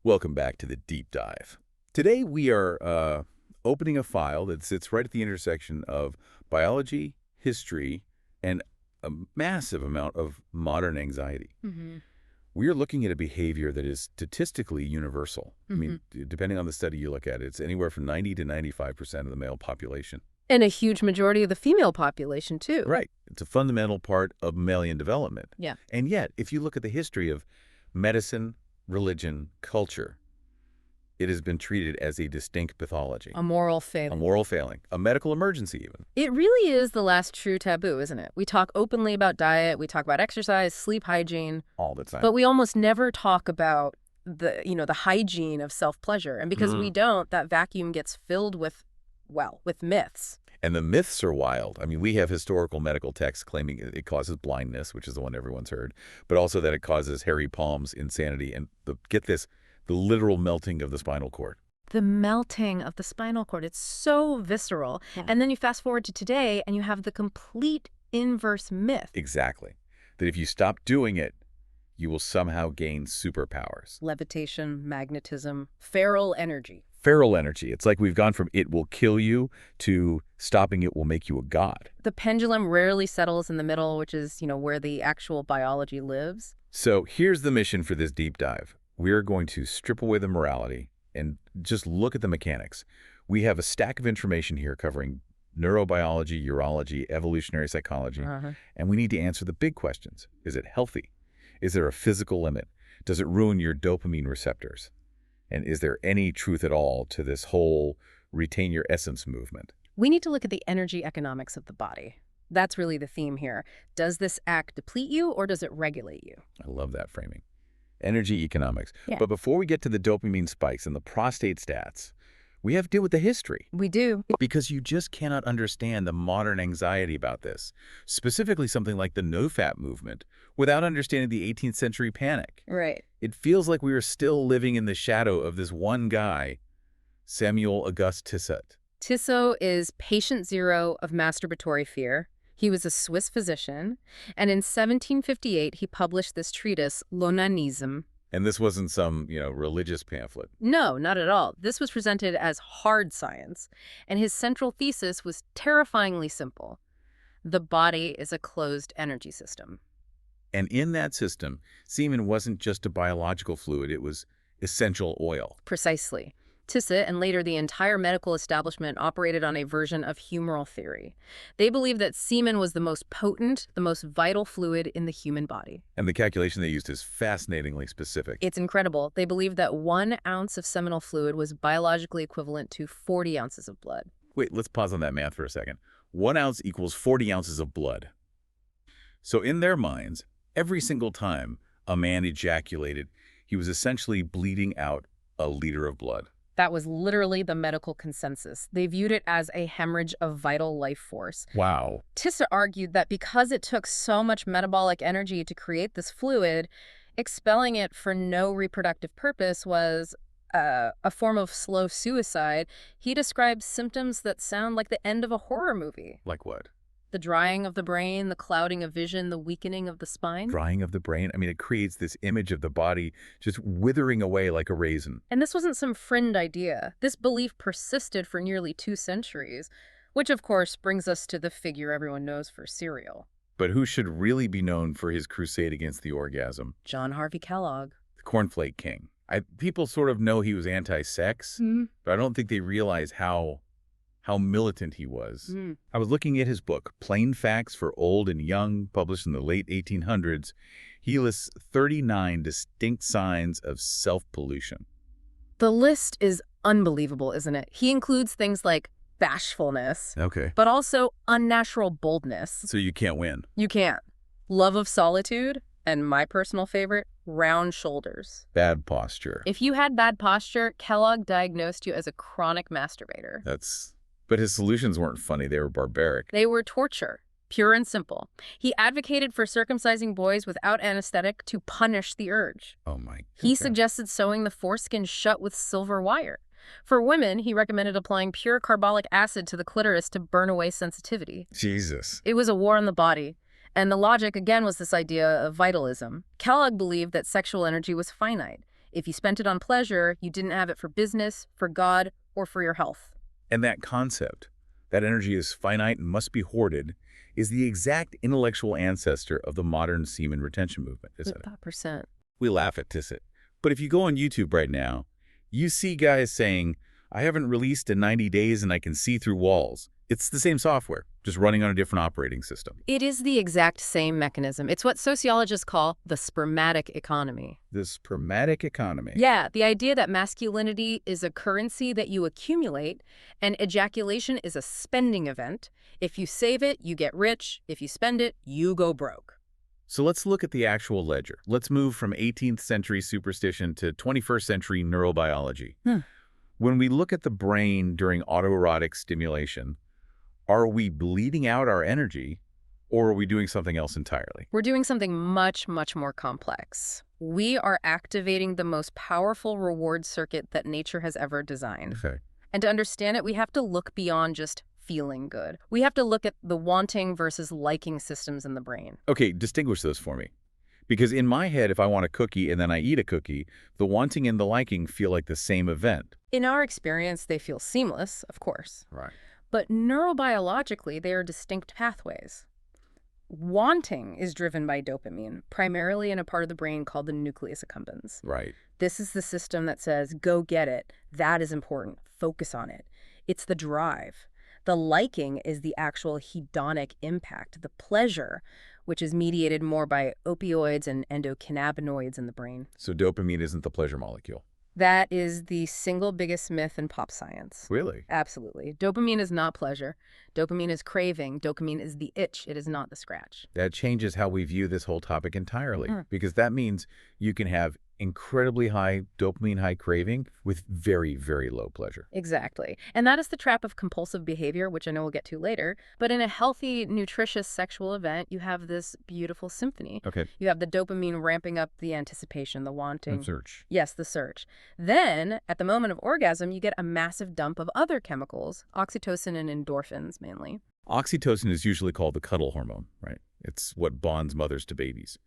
Welcome back to the deep dive. Today we are opening a file that sits right at the intersection of biology, history, and a massive amount of modern anxiety. We are looking at a behavior that is statistically universal. I mean, depending on the study you look at, it's anywhere from 90 to 95% of the male population. And a huge majority of the female population, too. Right. It's a fundamental part of mammalian development. Yeah. And yet, if you look at the history of medicine, religion, culture, it has been treated as a distinct pathology. A moral failing. A moral failing. A medical emergency, even. It really is the last true taboo, isn't it? We talk openly about diet, we talk about exercise, sleep hygiene. All the time. But we almost never talk about the hygiene of self-pleasure. And because we don't, that vacuum gets filled with myths. And the myths are wild. I mean, we have historical medical texts claiming it causes blindness, which is the one everyone's heard, but also that it causes hairy palms, insanity, and get this, the literal melting of the spinal cord. The melting of the spinal cord. It's so visceral. Yeah. And then you fast forward to today and you have the complete inverse myth. Exactly. That if you stop doing it, you will somehow gain superpowers. Levitation, magnetism, feral energy. Feral energy. It's like we've gone from it will kill you to stopping it will make you a god. The pendulum rarely settles in the middle, which is, where the actual biology lives. So here's the mission for this deep dive. We're going to strip away the morality and just look at the mechanics. We have a stack of information here covering neurobiology, urology, evolutionary psychology, and we need to answer the big questions. Is it healthy? Is there a physical limit? Does it ruin your dopamine receptors? And is there any truth at all to this whole retain your essence movement? We need to look at the energy economics of the body. That's really the theme here. Does this act deplete you or does it regulate you? I love that framing. Energy economics. Yeah. But before we get to the dopamine spikes and the prostate stats, we have to deal with the history. We do. Because you just cannot understand the modern anxiety about this, specifically something like the NoFap movement, without understanding the 18th century panic. Right. It feels like we are still living in the shadow of this one guy, Samuel Auguste Tissot. Tissot is patient zero of masturbatory fear. He was a Swiss physician, and in 1758 he published this treatise, L'Onanisme. And this wasn't some, religious pamphlet. No, not at all. This was presented as hard science, and his central thesis was terrifyingly simple. The body is a closed energy system. And in that system, semen wasn't just a biological fluid, it was essential oil. Precisely. Tissot and later the entire medical establishment operated on a version of humoral theory. They believed that semen was the most potent, the most vital fluid in the human body. And the calculation they used is fascinatingly specific. It's incredible. They believed that 1 ounce of seminal fluid was biologically equivalent to 40 ounces of blood. Wait, let's pause on that math for a second. 1 ounce equals 40 ounces of blood. So in their minds, every single time a man ejaculated, he was essentially bleeding out a liter of blood. That was literally the medical consensus. They viewed it as a hemorrhage of vital life force. Wow. Tissot argued that because it took so much metabolic energy to create this fluid, expelling it for no reproductive purpose was a form of slow suicide. He described symptoms that sound like the end of a horror movie. Like what? The drying of the brain, the clouding of vision, the weakening of the spine. Drying of the brain? I mean, it creates this image of the body just withering away like a raisin. And this wasn't some fringe idea. This belief persisted for nearly 2 centuries, which of course brings us to the figure everyone knows for cereal. But who should really be known for his crusade against the orgasm? John Harvey Kellogg. The Cornflake King. People sort of know he was anti-sex, but I don't think they realize how militant he was. I was looking at his book, Plain Facts for Old and Young, published in the late 1800s. He lists 39 distinct signs of self-pollution. The list is unbelievable, isn't it? He includes things like bashfulness, but also unnatural boldness. So you can't win. You can't. Love of solitude, and my personal favorite, round shoulders. Bad posture. If you had bad posture, Kellogg diagnosed you as a chronic masturbator. But his solutions weren't funny, they were barbaric. They were torture, pure and simple. He advocated for circumcising boys without anesthetic to punish the urge. Oh my. He suggested sewing the foreskin shut with silver wire. For women, he recommended applying pure carbolic acid to the clitoris to burn away sensitivity. Jesus. It was a war on the body. And the logic, again, was this idea of vitalism. Kellogg believed that sexual energy was finite. If you spent it on pleasure, you didn't have it for business, for God, or for your health. And that concept, that energy is finite and must be hoarded, is the exact intellectual ancestor of the modern semen retention movement, isn't it? 5%. We laugh at Tisset. But if you go on YouTube right now, you see guys saying, I haven't released in 90 days and I can see through walls. It's the same software, just running on a different operating system. It is the exact same mechanism. It's what sociologists call the spermatic economy. The spermatic economy. Yeah, the idea that masculinity is a currency that you accumulate and ejaculation is a spending event. If you save it, you get rich. If you spend it, you go broke. So let's look at the actual ledger. Let's move from 18th century superstition to 21st century neurobiology. When we look at the brain during autoerotic stimulation, are we bleeding out our energy, or are we doing something else entirely? We're doing something much, much more complex. We are activating the most powerful reward circuit that nature has ever designed. Okay. And to understand it, we have to look beyond just feeling good. We have to look at the wanting versus liking systems in the brain. Okay, distinguish those for me. Because in my head, if I want a cookie and then I eat a cookie, the wanting and the liking feel like the same event. In our experience, they feel seamless, of course. Right. But neurobiologically, they are distinct pathways. Wanting is driven by dopamine, primarily in a part of the brain called the nucleus accumbens. Right. This is the system that says, go get it. That is important. Focus on it. It's the drive. The liking is the actual hedonic impact, the pleasure, which is mediated more by opioids and endocannabinoids in the brain. So dopamine isn't the pleasure molecule. That is the single biggest myth in pop science. Really? Absolutely. Dopamine is not pleasure. Dopamine is craving. Dopamine is the itch. It is not the scratch. That changes how we view this whole topic entirely, because that means you can have incredibly high dopamine, high craving with very, very low pleasure. Exactly. And that is the trap of compulsive behavior, which I know we'll get to later. But in a healthy, nutritious sexual event, you have this beautiful symphony. Okay. You have the dopamine ramping up the anticipation, the wanting. The search. Yes, the search. Then, at the moment of orgasm, you get a massive dump of other chemicals, oxytocin and endorphins mainly. Oxytocin is usually called the cuddle hormone, right? It's what bonds mothers to babies.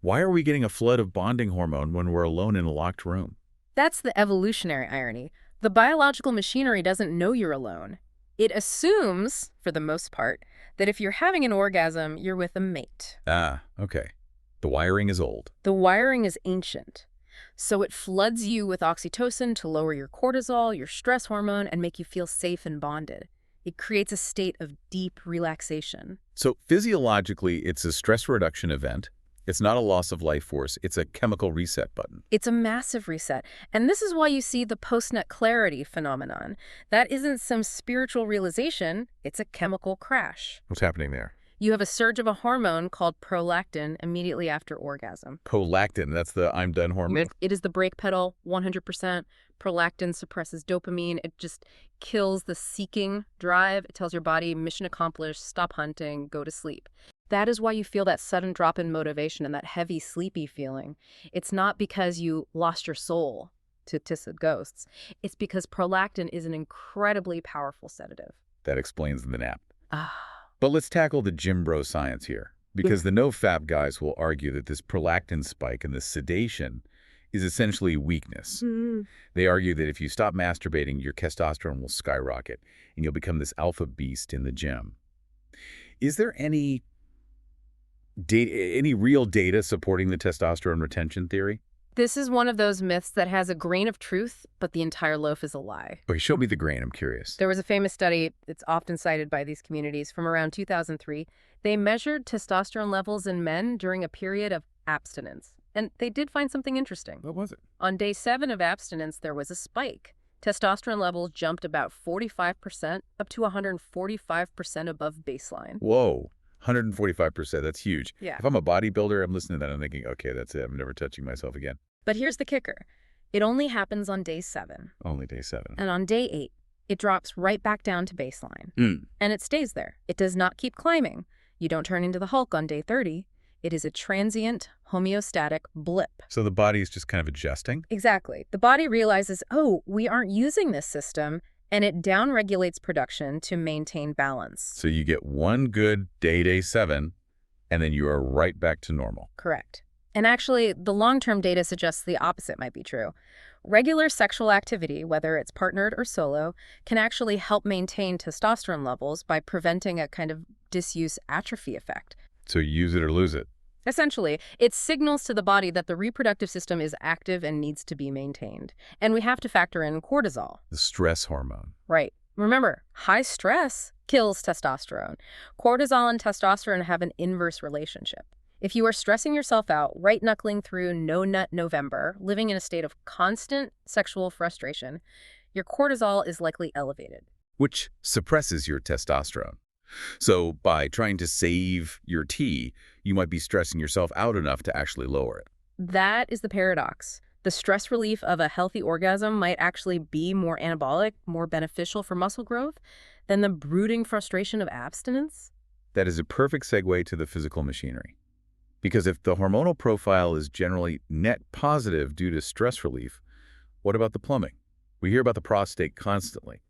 Why are we getting a flood of bonding hormone when we're alone in a locked room? That's the evolutionary irony. The biological machinery doesn't know you're alone. It assumes, for the most part, that if you're having an orgasm, you're with a mate. Ah, okay. The wiring is old. The wiring is ancient. So it floods you with oxytocin to lower your cortisol, your stress hormone, and make you feel safe and bonded. It creates a state of deep relaxation. So physiologically, it's a stress reduction event. It's not a loss of life force. It's a chemical reset button. It's a massive reset. And this is why you see the post-nut clarity phenomenon. That isn't some spiritual realization. It's a chemical crash. What's happening there? You have a surge of a hormone called prolactin immediately after orgasm. Prolactin, that's the I'm done hormone. It is the brake pedal, 100%. Prolactin suppresses dopamine. It just kills the seeking drive. It tells your body, mission accomplished, stop hunting, go to sleep. That is why you feel that sudden drop in motivation and that heavy, sleepy feeling. It's not because you lost your soul to tissed ghosts. It's because prolactin is an incredibly powerful sedative. That explains the nap. Ah. But let's tackle the gym bro science here, because the NoFap guys will argue that this prolactin spike and this sedation is essentially weakness. They argue that if you stop masturbating, your testosterone will skyrocket and you'll become this alpha beast in the gym. Is there any real data supporting the testosterone retention theory? This is one of those myths that has a grain of truth, but the entire loaf is a lie. Okay, show me the grain. I'm curious. There was a famous study that's often cited by these communities from around 2003. They measured testosterone levels in men during a period of abstinence. And they did find something interesting. What was it? On day 7 of abstinence, there was a spike. Testosterone levels jumped about 45% up to 145% above baseline. Whoa. 145%. That's huge. Yeah. If I'm a bodybuilder, I'm listening to that. I'm thinking, okay, that's it. I'm never touching myself again. But here's the kicker. It only happens on day 7. Only day 7. And on day 8, it drops right back down to baseline. And it stays there. It does not keep climbing. You don't turn into the Hulk on day 30. It is a transient, homeostatic blip. So the body is just kind of adjusting? Exactly. The body realizes, oh, we aren't using this system, and it downregulates production to maintain balance. So you get one good day 7, and then you are right back to normal. Correct. And actually, the long-term data suggests the opposite might be true. Regular sexual activity, whether it's partnered or solo, can actually help maintain testosterone levels by preventing a kind of disuse atrophy effect. So use it or lose it. Essentially, it signals to the body that the reproductive system is active and needs to be maintained. And we have to factor in cortisol. The stress hormone. Right. Remember, high stress kills testosterone. Cortisol and testosterone have an inverse relationship. If you are stressing yourself out, right-knuckling through no-nut November, living in a state of constant sexual frustration, your cortisol is likely elevated. Which suppresses your testosterone. So by trying to save your T, you might be stressing yourself out enough to actually lower it. That is the paradox. The stress relief of a healthy orgasm might actually be more anabolic, more beneficial for muscle growth than the brooding frustration of abstinence. That is a perfect segue to the physical machinery. Because if the hormonal profile is generally net positive due to stress relief, what about the plumbing? We hear about the prostate constantly.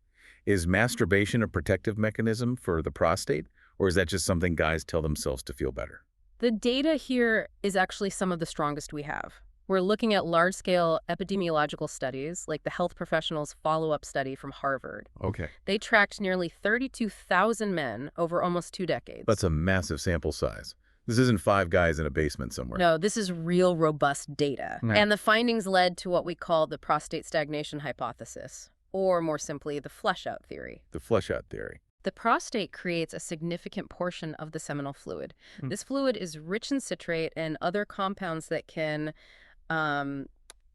Is masturbation a protective mechanism for the prostate, or is that just something guys tell themselves to feel better? The data here is actually some of the strongest we have. We're looking at large-scale epidemiological studies, like the Health Professionals Follow-Up Study from Harvard. Okay. They tracked nearly 32,000 men over almost 2 decades. That's a massive sample size. This isn't 5 guys in a basement somewhere. No, this is real robust data. Right. And the findings led to what we call the prostate stagnation hypothesis, or more simply, the flush-out theory. The flush-out theory. The prostate creates a significant portion of the seminal fluid. This fluid is rich in citrate and other compounds that can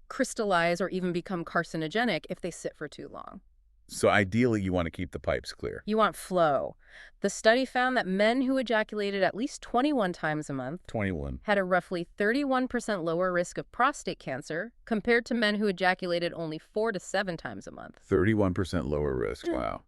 crystallize or even become carcinogenic if they sit for too long. So ideally, you want to keep the pipes clear. You want flow. The study found that men who ejaculated at least 21 times a month 21. had a roughly 31% lower risk of prostate cancer compared to men who ejaculated only 4 to 7 times a month. 31% lower risk. Wow.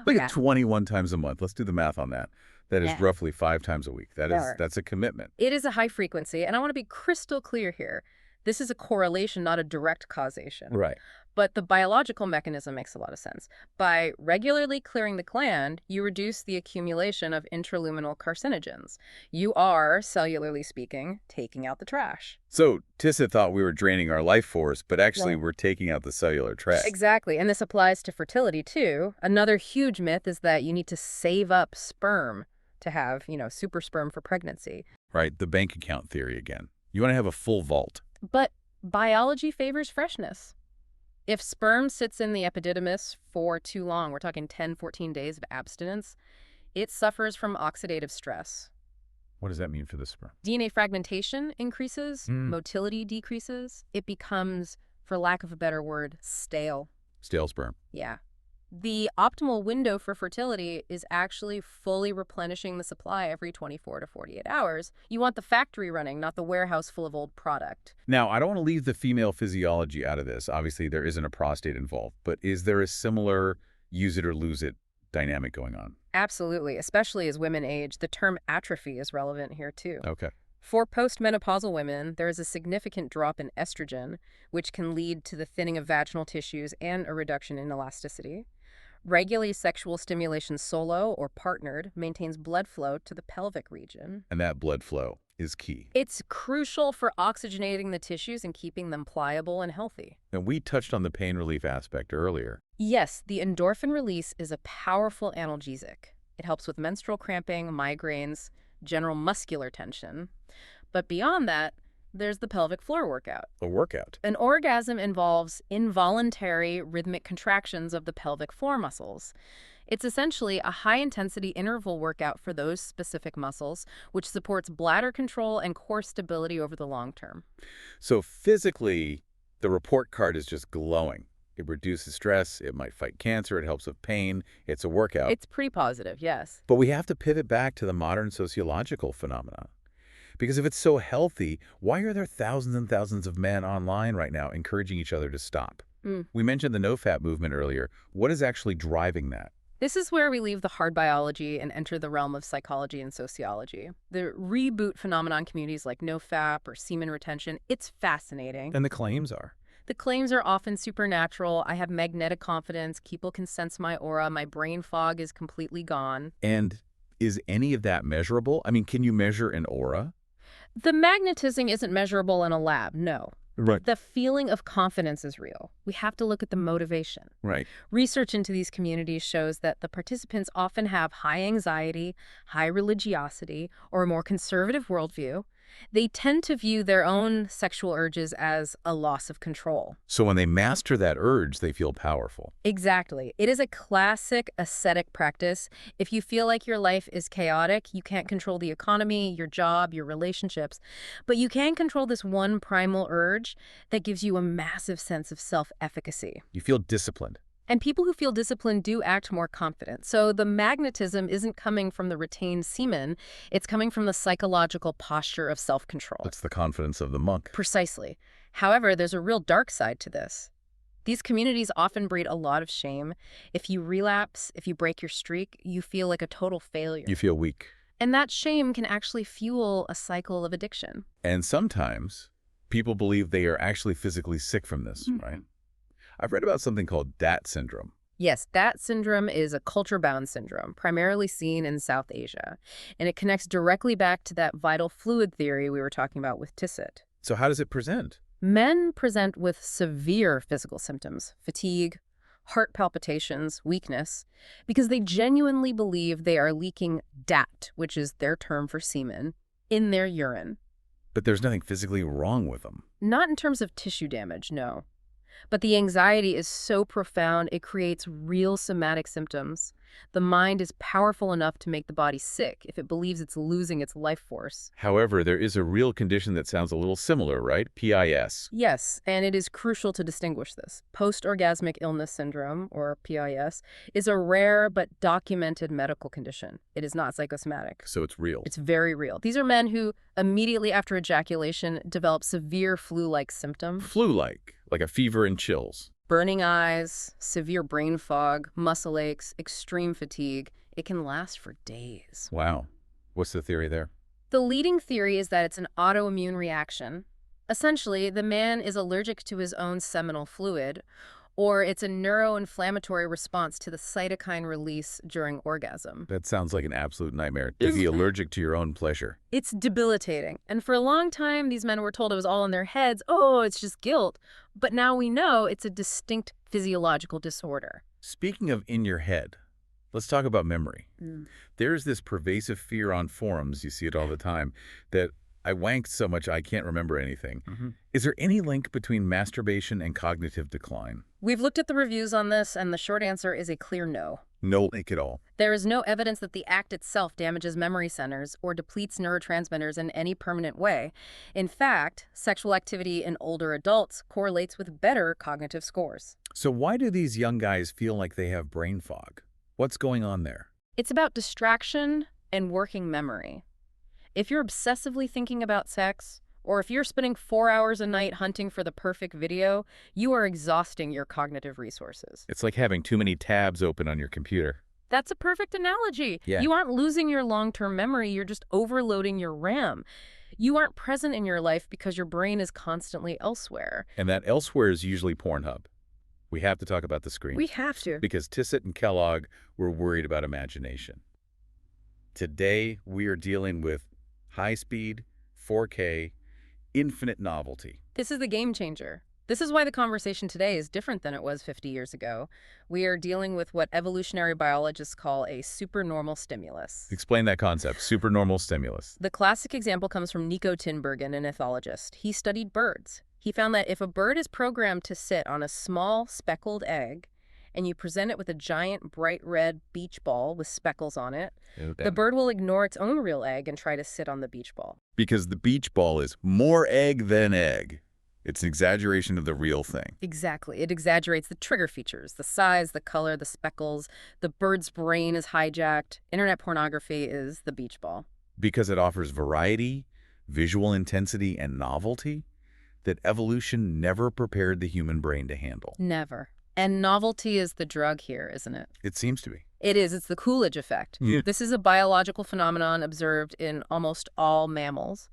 Look at 21 times a month. Let's do the math on that. That is roughly 5 times a week. That's a commitment. It is a high frequency, and I want to be crystal clear here. This is a correlation, not a direct causation. Right. But the biological mechanism makes a lot of sense. By regularly clearing the gland, you reduce the accumulation of intraluminal carcinogens. You are, cellularly speaking, taking out the trash. So Tissa thought we were draining our life force, but actually we're taking out the cellular trash. Exactly. And this applies to fertility, too. Another huge myth is that you need to save up sperm to have, super sperm for pregnancy. Right. The bank account theory again. You want to have a full vault. But biology favors freshness. If sperm sits in the epididymis for too long, we're talking 10, 14 days of abstinence, it suffers from oxidative stress. What does that mean for the sperm? DNA fragmentation increases, motility decreases. It becomes, for lack of a better word, stale. Stale sperm. Yeah. The optimal window for fertility is actually fully replenishing the supply every 24 to 48 hours. You want the factory running, not the warehouse full of old product. Now, I don't want to leave the female physiology out of this. Obviously, there isn't a prostate involved, but is there a similar use it or lose it dynamic going on? Absolutely, especially as women age. The term atrophy is relevant here too. Okay. For postmenopausal women, there is a significant drop in estrogen, which can lead to the thinning of vaginal tissues and a reduction in elasticity. Regular sexual stimulation solo or partnered maintains blood flow to the pelvic region. And that blood flow is key. It's crucial for oxygenating the tissues and keeping them pliable and healthy. And we touched on the pain relief aspect earlier. Yes, the endorphin release is a powerful analgesic. It helps with menstrual cramping, migraines, general muscular tension. But beyond that, there's the pelvic floor workout. A workout. An orgasm involves involuntary rhythmic contractions of the pelvic floor muscles. It's essentially a high-intensity interval workout for those specific muscles, which supports bladder control and core stability over the long term. So physically, the report card is just glowing. It reduces stress, it might fight cancer, it helps with pain, it's a workout. It's pretty positive, yes. But we have to pivot back to the modern sociological phenomenon. Because if it's so healthy, why are there thousands and thousands of men online right now encouraging each other to stop? We mentioned the NoFap movement earlier. What is actually driving that? This is where we leave the hard biology and enter the realm of psychology and sociology. The reboot phenomenon communities like NoFap or semen retention, it's fascinating. And the claims are? The claims are often supernatural. I have magnetic confidence. People can sense my aura. My brain fog is completely gone. And is any of that measurable? I mean, can you measure an aura? The magnetism isn't measurable in a lab, no. Right. The feeling of confidence is real. We have to look at the motivation. Right. Research into these communities shows that the participants often have high anxiety, high religiosity, or a more conservative worldview. They tend to view their own sexual urges as a loss of control. So when they master that urge, they feel powerful. Exactly. It is a classic ascetic practice. If you feel like your life is chaotic, you can't control the economy, your job, your relationships, but you can control this one primal urge that gives you a massive sense of self-efficacy. You feel disciplined. And people who feel disciplined do act more confident. So the magnetism isn't coming from the retained semen, it's coming from the psychological posture of self-control. That's the confidence of the monk. Precisely. However, there's a real dark side to this. These communities often breed a lot of shame. If you relapse, if you break your streak, you feel like a total failure. You feel weak. And that shame can actually fuel a cycle of addiction. And sometimes people believe they are actually physically sick from this, right? I've read about something called DAT syndrome. Yes, that syndrome is a culture-bound syndrome, primarily seen in South Asia. And it connects directly back to that vital fluid theory we were talking about with Tisset. So how does it present? Men present with severe physical symptoms, fatigue, heart palpitations, weakness, because they genuinely believe they are leaking DAT, which is their term for semen, in their urine. But there's nothing physically wrong with them. Not in terms of tissue damage, no. But the anxiety is so profound, it creates real somatic symptoms. The mind is powerful enough to make the body sick if it believes it's losing its life force. However, there is a real condition that sounds a little similar, right? PIS. Yes, and it is crucial to distinguish this. Post-orgasmic illness syndrome, or PIS, is a rare but documented medical condition. It is not psychosomatic. So it's real. It's very real. These are men who, immediately after ejaculation, develop severe flu-like symptoms. Flu-like a fever and chills. Burning eyes, severe brain fog, muscle aches, extreme fatigue. It can last for days. Wow. What's the theory there? The leading theory is that it's an autoimmune reaction. Essentially, the man is allergic to his own seminal fluid, or it's a neuroinflammatory response to the cytokine release during orgasm. That sounds like an absolute nightmare, to be allergic to your own pleasure. It's debilitating. And for a long time, these men were told it was all in their heads. Oh, it's just guilt. But now we know it's a distinct physiological disorder. Speaking of in your head, let's talk about memory. There's this pervasive fear on forums, you see it all the time, that I wanked so much I can't remember anything. Is there any link between masturbation and cognitive decline? We've looked at the reviews on this, and the short answer is a clear no. No link at all. There is no evidence that the act itself damages memory centers or depletes neurotransmitters in any permanent way. In fact, sexual activity in older adults correlates with better cognitive scores. So why do these young guys feel like they have brain fog? What's going on there? It's about distraction and working memory. If you're obsessively thinking about sex, or if you're spending 4 hours a night hunting for the perfect video, you are exhausting your cognitive resources. It's like having too many tabs open on your computer. That's a perfect analogy. Yeah. You aren't losing your long-term memory, you're just overloading your RAM. You aren't present in your life because your brain is constantly elsewhere. And that elsewhere is usually Pornhub. We have to talk about the screen. We have to. Because Tisset and Kellogg were worried about imagination. Today, we are dealing with high-speed, 4K, infinite novelty. This is the game changer. This is why the conversation today is different than it was 50 years ago. We are dealing with what evolutionary biologists call a supernormal stimulus. Explain that concept, supernormal stimulus. The classic example comes from Nico Tinbergen, an ethologist. He studied birds. He found that if a bird is programmed to sit on a small speckled egg, and you present it with a giant bright red beach ball with speckles on it, the bird will ignore its own real egg and try to sit on the beach ball. Because the beach ball is more egg than egg. It's an exaggeration of the real thing. Exactly. It exaggerates the trigger features, the size, the color, the speckles. The bird's brain is hijacked. Internet pornography is the beach ball. Because it offers variety, visual intensity, and novelty that evolution never prepared the human brain to handle. Never. And novelty is the drug here, isn't it? It seems to be. It is. It's the Coolidge effect. Yeah. This is a biological phenomenon observed in almost all mammals.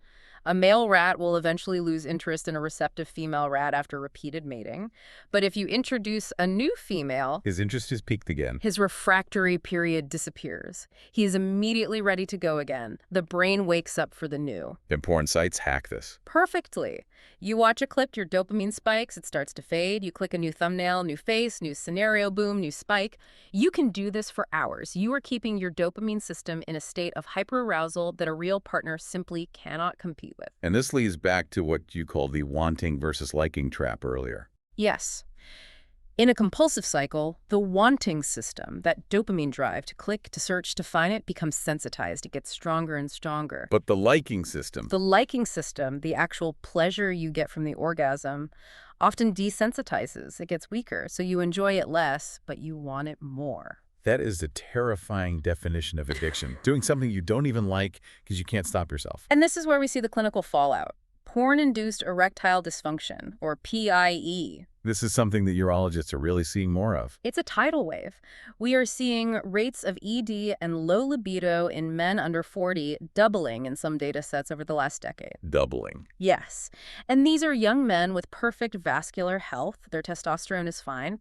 A male rat will eventually lose interest in a receptive female rat after repeated mating. But if you introduce a new female, His interest is piqued again. his refractory period disappears. He is immediately ready to go again. The brain wakes up for the new. And porn sites hack this. Perfectly. You watch a clip, your dopamine spikes, it starts to fade. You click a new thumbnail, new face, new scenario, boom, new spike. You can do this for hours. You are keeping your dopamine system in a state of hyperarousal that a real partner simply cannot compete with. And this leads back to what you called the wanting versus liking trap earlier. Yes. In a compulsive cycle, the wanting system, that dopamine drive to click, to search, to find it, becomes sensitized. It gets stronger and stronger. But the liking system, The liking system, the actual pleasure you get from the orgasm, often desensitizes. It gets weaker, so you enjoy it less, but you want it more. that is a terrifying definition of addiction. Doing something you don't even like because you can't stop yourself. And this is where we see the clinical fallout. Porn-induced erectile dysfunction, or PIE. This is something that urologists are really seeing more of. It's a tidal wave. We are seeing rates of ED and low libido in men under 40 doubling in some data sets over the last decade. Doubling. Yes. And these are young men with perfect vascular health. Their testosterone is fine.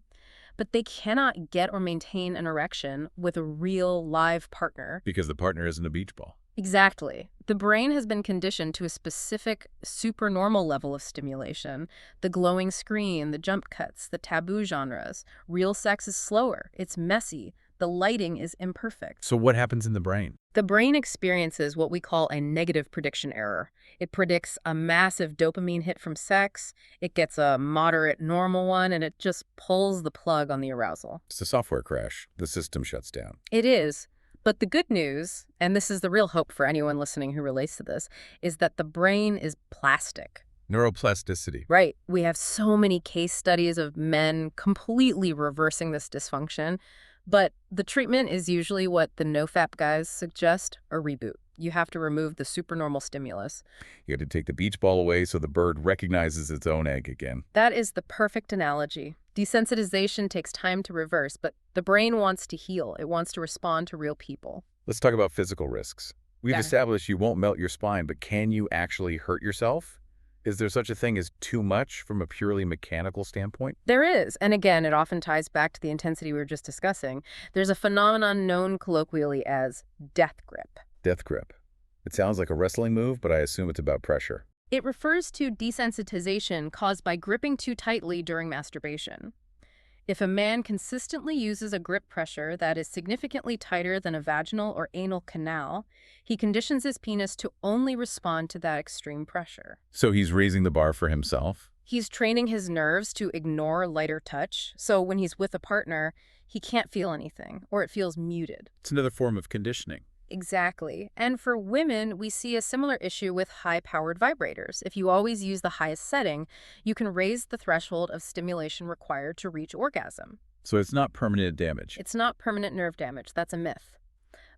But they cannot get or maintain an erection with a real live partner. Because the partner isn't a beach ball. Exactly. The brain has been conditioned to a specific supernormal level of stimulation. The glowing screen, the jump cuts, the taboo genres. Real sex is slower. It's messy. The lighting is imperfect. So what happens in the brain? The brain experiences what we call a negative prediction error. It predicts a massive dopamine hit from sex, it gets a moderate normal one, and it just pulls the plug on the arousal. It's a software crash. The system shuts down. It is. But the good news, and this is the real hope for anyone listening who relates to this, is that the brain is plastic. Neuroplasticity. Right. We have so many case studies of men completely reversing this dysfunction. But the treatment is usually what the NoFap guys suggest, a reboot. You have to remove the supernormal stimulus. You have to take the beach ball away so the bird recognizes its own egg again. That is the perfect analogy. Desensitization takes time to reverse, but the brain wants to heal. It wants to respond to real people. Let's talk about physical risks. We've Yeah. established you won't melt your spine, but can you actually hurt yourself? Is there such a thing as too much from a purely mechanical standpoint? There is, and again, it often ties back to the intensity we were just discussing. There's a phenomenon known colloquially as death grip. Death grip. It sounds like a wrestling move, but I assume it's about pressure. It refers to desensitization caused by gripping too tightly during masturbation. If a man consistently uses a grip pressure that is significantly tighter than a vaginal or anal canal, he conditions his penis to only respond to that extreme pressure. So he's raising the bar for himself? He's training his nerves to ignore lighter touch, so when he's with a partner, he can't feel anything, or it feels muted. It's another form of conditioning. Exactly. And for women, we see a similar issue with high-powered vibrators. If you always use the highest setting, you can raise the threshold of stimulation required to reach orgasm. So it's not permanent damage. It's not permanent nerve damage. That's a myth.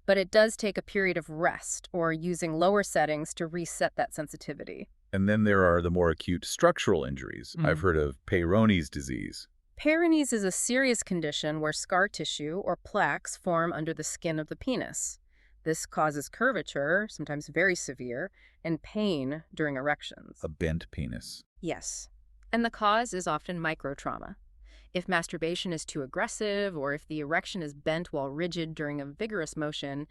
But it does take a period of rest or using lower settings to reset that sensitivity. And then there are the more acute structural injuries. I've heard of Peyronie's disease. Peyronie's is a serious condition where scar tissue or plaques form under the skin of the penis. This causes curvature, sometimes very severe, and pain during erections. A bent penis. Yes. And the cause is often microtrauma. If masturbation is too aggressive, or if the erection is bent while rigid during a vigorous motion,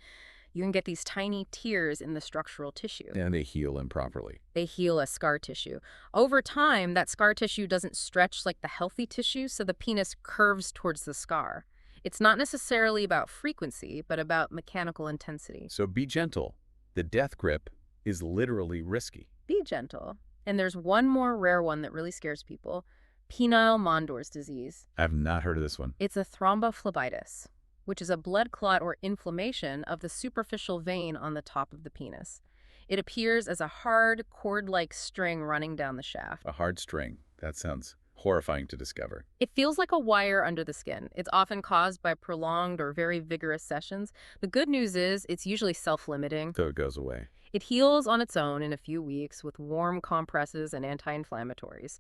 you can get these tiny tears in the structural tissue. And they heal improperly. They heal as scar tissue. Over time, that scar tissue doesn't stretch like the healthy tissue, so the penis curves towards the scar. It's not necessarily about frequency, but about mechanical intensity. So be gentle. The death grip is literally risky. Be gentle. And there's one more rare one that really scares people. Penile Mondor's disease. I've not heard of this one. It's a thrombophlebitis, which is a blood clot or inflammation of the superficial vein on the top of the penis. It appears as a hard, cord-like string running down the shaft. A hard string. That sounds horrifying to discover. It feels like a wire under the skin. It's often caused by prolonged or very vigorous sessions. The good news is it's usually self-limiting. So it goes away. It heals on its own in a few weeks with warm compresses and anti-inflammatories.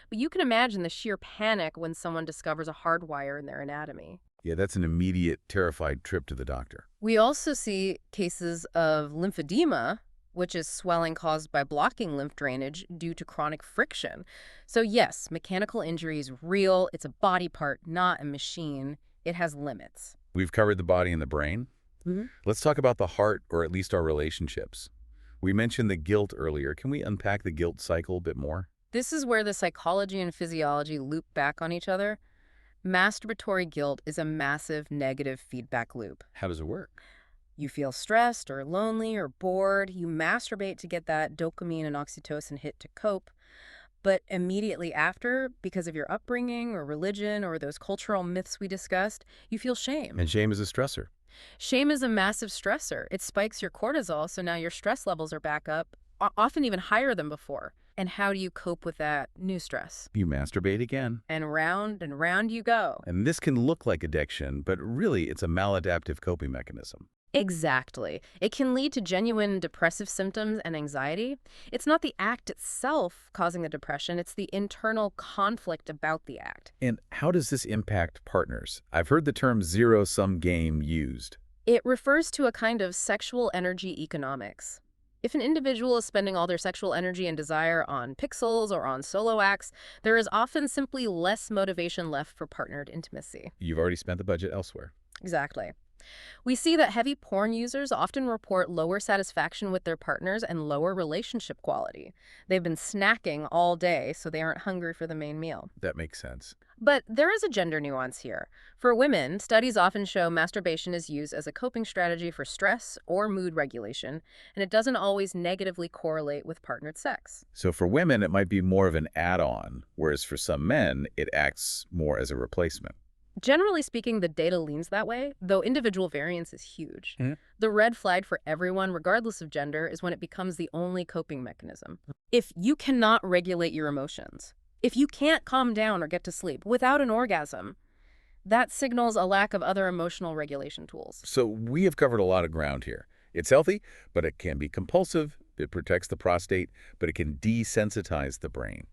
But you can imagine the sheer panic when someone discovers a hard wire in their anatomy. Yeah, that's an immediate, terrified trip to the doctor. We also see cases of lymphedema, which is swelling caused by blocking lymph drainage due to chronic friction. So yes, mechanical injury is real. It's a body part, not a machine. It has limits. We've covered the body and the brain. Mhm. Let's talk about the heart, or at least our relationships. We mentioned the guilt earlier. Can we unpack the guilt cycle a bit more? This is where the psychology and physiology loop back on each other. Masturbatory guilt is a massive negative feedback loop. How does it work? You feel stressed or lonely or bored. You masturbate to get that dopamine and oxytocin hit to cope. But immediately after, because of your upbringing or religion or those cultural myths we discussed, you feel shame. And shame is a stressor. Shame is a massive stressor. It spikes your cortisol, so now your stress levels are back up, often even higher than before. And how do you cope with that new stress? You masturbate again. And round you go. And this can look like addiction, but really it's a maladaptive coping mechanism. Exactly. It can lead to genuine depressive symptoms and anxiety. It's not the act itself causing the depression, it's the internal conflict about the act. And how does this impact partners? I've heard the term zero-sum game used. It refers to a kind of sexual energy economics. If an individual is spending all their sexual energy and desire on pixels or on solo acts, there is often simply less motivation left for partnered intimacy. You've already spent the budget elsewhere. Exactly. We see that heavy porn users often report lower satisfaction with their partners and lower relationship quality. They've been snacking all day, so they aren't hungry for the main meal. That makes sense. But there is a gender nuance here. For women, studies often show masturbation is used as a coping strategy for stress or mood regulation, and it doesn't always negatively correlate with partnered sex. So for women, it might be more of an add-on, whereas for some men, it acts more as a replacement. Generally speaking, the data leans that way, though individual variance is huge. Mhm. The red flag for everyone, regardless of gender, is when it becomes the only coping mechanism. If you cannot regulate your emotions, if you can't calm down or get to sleep without an orgasm, that signals a lack of other emotional regulation tools. So we have covered a lot of ground here. It's healthy, but it can be compulsive. It protects the prostate, but it can desensitize the brain.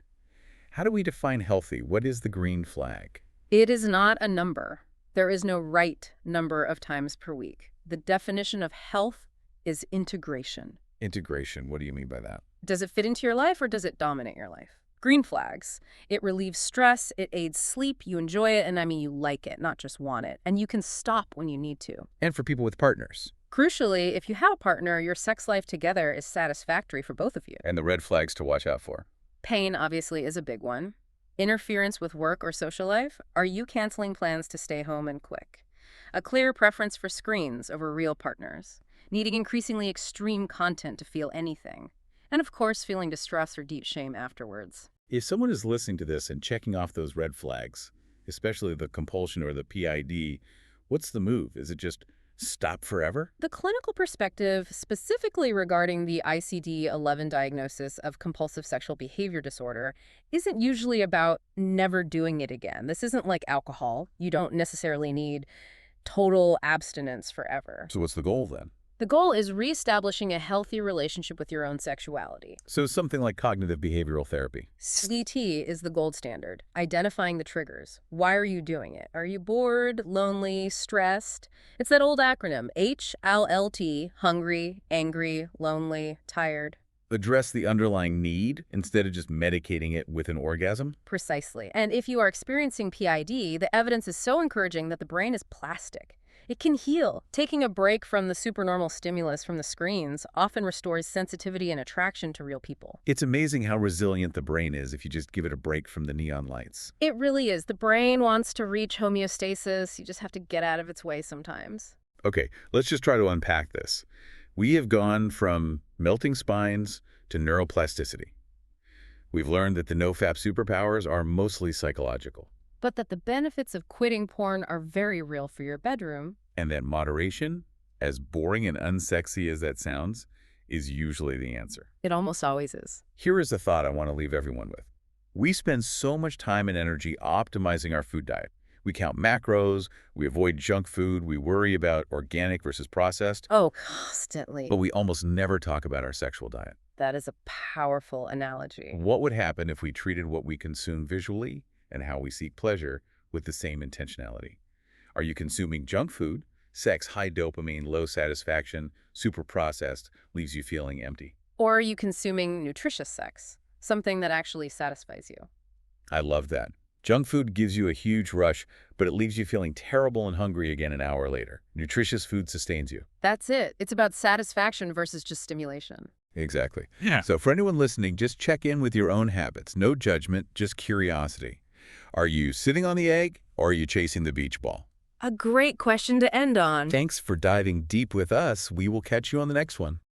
How do we define healthy? What is the green flag? It is not a number. There is no right number of times per week. The definition of health is integration. Integration, what do you mean by that? Does it fit into your life or does it dominate your life? Green flags. It relieves stress, it aids sleep, you enjoy it, and I mean you like it, not just want it. And you can stop when you need to. And for people with partners. Crucially, if you have a partner, your sex life together is satisfactory for both of you. And the red flags to watch out for. Pain, obviously, is a big one. Interference with work or social life? Are you canceling plans to stay home and quick? A clear preference for screens over real partners. Needing increasingly extreme content to feel anything. And of course, feeling distress or deep shame afterwards. If someone is listening to this and checking off those red flags, especially the compulsion or the PID, what's the move? Is it just stop forever? The clinical perspective, specifically regarding the ICD-11 diagnosis of compulsive sexual behavior disorder, isn't usually about never doing it again. This isn't like alcohol. You don't necessarily need total abstinence forever. So what's the goal then? The goal is reestablishing a healthy relationship with your own sexuality. So something like cognitive behavioral therapy. CBT is the gold standard, identifying the triggers. Why are you doing it? Are you bored, lonely, stressed? It's that old acronym, HLLT, hungry, angry, lonely, tired. Address the underlying need instead of just medicating it with an orgasm? Precisely. And if you are experiencing PID, the evidence is so encouraging that the brain is plastic. It can heal. Taking a break from the supernormal stimulus from the screens often restores sensitivity and attraction to real people. It's amazing how resilient the brain is if you just give it a break from the neon lights. It really is. The brain wants to reach homeostasis. You just have to get out of its way sometimes. Okay, let's just try to unpack this. We have gone from melting spines to neuroplasticity. We've learned that the NoFap superpowers are mostly psychological. But that the benefits of quitting porn are very real for your bedroom. And that moderation, as boring and unsexy as that sounds, is usually the answer. It almost always is. Here is a thought I want to leave everyone with. We spend so much time and energy optimizing our food diet. We count macros, we avoid junk food, we worry about organic versus processed. Oh, constantly. But we almost never talk about our sexual diet. That is a powerful analogy. What would happen if we treated what we consume visually and how we seek pleasure with the same intentionality? Are you consuming junk food? Sex, high dopamine, low satisfaction, super processed, leaves you feeling empty. Or are you consuming nutritious sex, something that actually satisfies you? I love that. Junk food gives you a huge rush, but it leaves you feeling terrible and hungry again an hour later. Nutritious food sustains you. That's it. It's about satisfaction versus just stimulation. Exactly. Yeah. So for anyone listening, just check in with your own habits. No judgment, just curiosity. Are you sitting on the egg, or are you chasing the beach ball? A great question to end on. Thanks for diving deep with us. We will catch you on the next one.